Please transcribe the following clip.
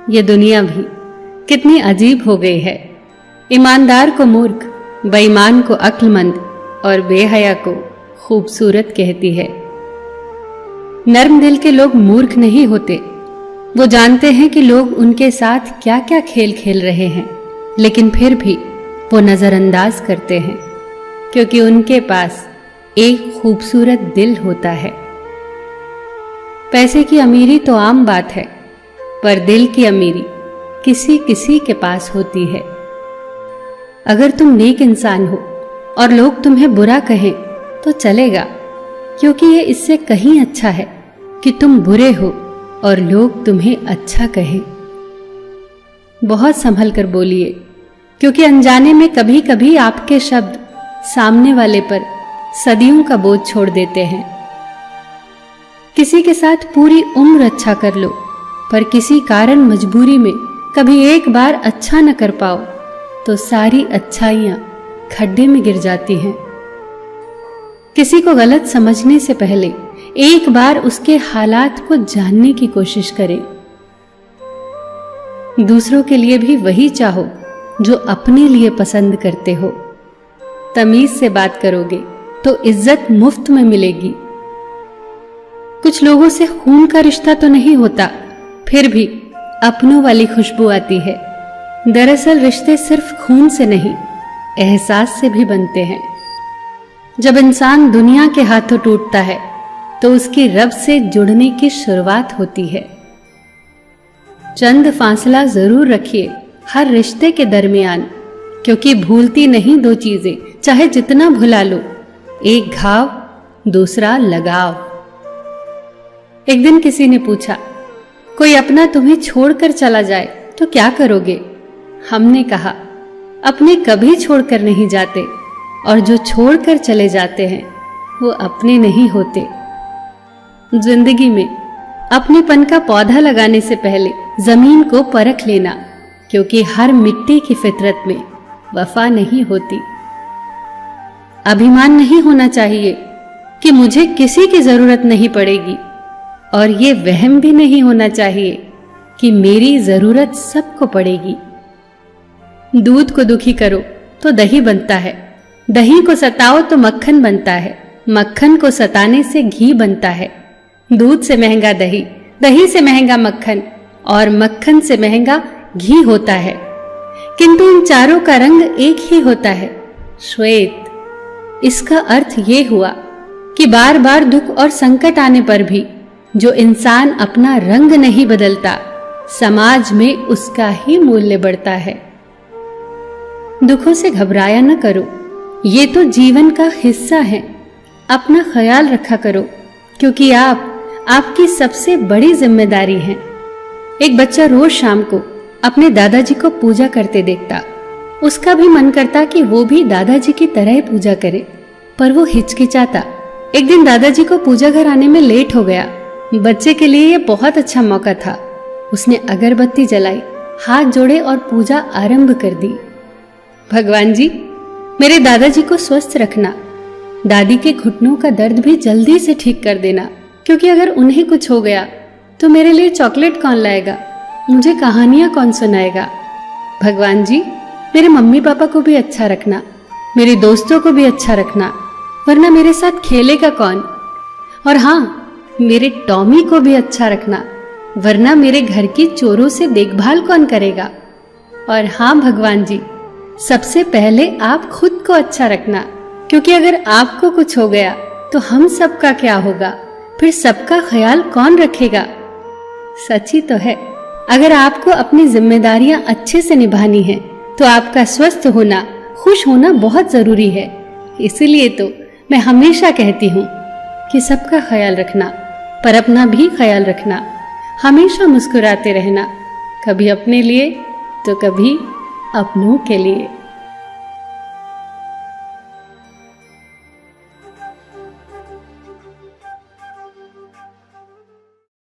ये दुनिया भी कितनी अजीब हो गई है। ईमानदार को मूर्ख, बेईमान को अक्लमंद और बेहया को खूबसूरत कहती है। नर्म दिल के लोग मूर्ख नहीं होते। वो जानते हैं कि लोग उनके साथ क्या क्या खेल खेल रहे हैं, लेकिन फिर भी वो नजरअंदाज करते हैं, क्योंकि उनके पास एक खूबसूरत दिल होता है। पैसे की अमीरी तो आम बात है, पर दिल की अमीरी किसी किसी के पास होती है। अगर तुम नेक इंसान हो और लोग तुम्हें बुरा कहें तो चलेगा, क्योंकि ये इससे कहीं अच्छा है कि तुम बुरे हो और लोग तुम्हें अच्छा कहें। बहुत संभल कर बोलिए, क्योंकि अनजाने में कभी कभी आपके शब्द सामने वाले पर सदियों का बोझ छोड़ देते हैं। किसी के साथ पूरी उम्र अच्छा कर लो, पर किसी कारण मजबूरी में कभी एक बार अच्छा न कर पाओ तो सारी अच्छाइयां खड्डे में गिर जाती हैं। किसी को गलत समझने से पहले एक बार उसके हालात को जानने की कोशिश करें। दूसरों के लिए भी वही चाहो जो अपने लिए पसंद करते हो। तमीज से बात करोगे तो इज्जत मुफ्त में मिलेगी। कुछ लोगों से खून का रिश्ता तो नहीं होता, फिर भी अपनों वाली खुशबू आती है। दरअसल रिश्ते सिर्फ खून से नहीं, एहसास से भी बनते हैं। जब इंसान दुनिया के हाथों टूटता है तो उसकी रब से जुड़ने की शुरुआत होती है। चंद फासला जरूर रखिए हर रिश्ते के दरमियान, क्योंकि भूलती नहीं दो चीजें, चाहे जितना भुला लो। एक घाव, दूसरा लगाव। एक दिन किसी ने पूछा, कोई अपना तुम्हें छोड़कर चला जाए तो क्या करोगे? हमने कहा, अपने कभी छोड़कर नहीं जाते, और जो छोड़कर चले जाते हैं वो अपने नहीं होते। जिंदगी में अपनेपन का पौधा लगाने से पहले जमीन को परख लेना, क्योंकि हर मिट्टी की फितरत में वफा नहीं होती। अभिमान नहीं होना चाहिए कि मुझे किसी की जरूरत नहीं पड़ेगी, और ये वहम भी नहीं होना चाहिए कि मेरी जरूरत सबको पड़ेगी। दूध को दुखी करो तो दही बनता है, दही को सताओ तो मक्खन बनता है, मक्खन को सताने से घी बनता है। दूध से महंगा दही, दही से महंगा मक्खन, और मक्खन से महंगा घी होता है। किंतु इन चारों का रंग एक ही होता है, श्वेत। इसका अर्थ ये हुआ कि बार बार दुख और संकट आने पर भी जो इंसान अपना रंग नहीं बदलता, समाज में उसका ही मूल्य बढ़ता है। दुखों से घबराया न करो, ये तो जीवन का हिस्सा है। अपना ख्याल रखा करो, क्योंकि आपकी सबसे बड़ी जिम्मेदारी है। एक बच्चा रोज शाम को अपने दादाजी को पूजा करते देखता। उसका भी मन करता कि वो भी दादाजी की तरह ही पूजा करे, पर वो हिचकिचाता। एक दिन दादाजी को पूजा घर आने में लेट हो गया। बच्चे के लिए ये बहुत अच्छा मौका था। उसने अगरबत्ती जलाई, हाथ जोड़े और पूजा आरंभ कर दी। भगवान जी, मेरे दादाजी को स्वस्थ रखना, दादी के घुटनों का दर्द भी जल्दी से ठीक कर देना, क्योंकि अगर उन्हें कुछ हो गया तो मेरे लिए चॉकलेट कौन लाएगा, मुझे कहानियां कौन सुनाएगा। भगवान जी, मेरे मम्मी पापा को भी अच्छा रखना, मेरे दोस्तों को भी अच्छा रखना, वरना मेरे साथ खेलेगा कौन। और हाँ, मेरे टॉमी को भी अच्छा रखना, वरना मेरे घर की चोरों से देखभाल कौन करेगा। और हाँ भगवान जी, सबसे पहले आप खुद को अच्छा रखना, क्योंकि अगर आपको कुछ हो गया तो हम सबका क्या होगा, फिर सबका ख्याल कौन रखेगा। सच्ची तो है, अगर आपको अपनी जिम्मेदारियां अच्छे से निभानी है तो आपका स्वस्थ होना, खुश होना बहुत जरूरी है। इसीलिए तो मैं हमेशा कहती हूँ कि सबका ख्याल रखना, पर अपना भी ख्याल रखना। हमेशा मुस्कुराते रहना, कभी अपने लिए तो कभी अपनों के लिए।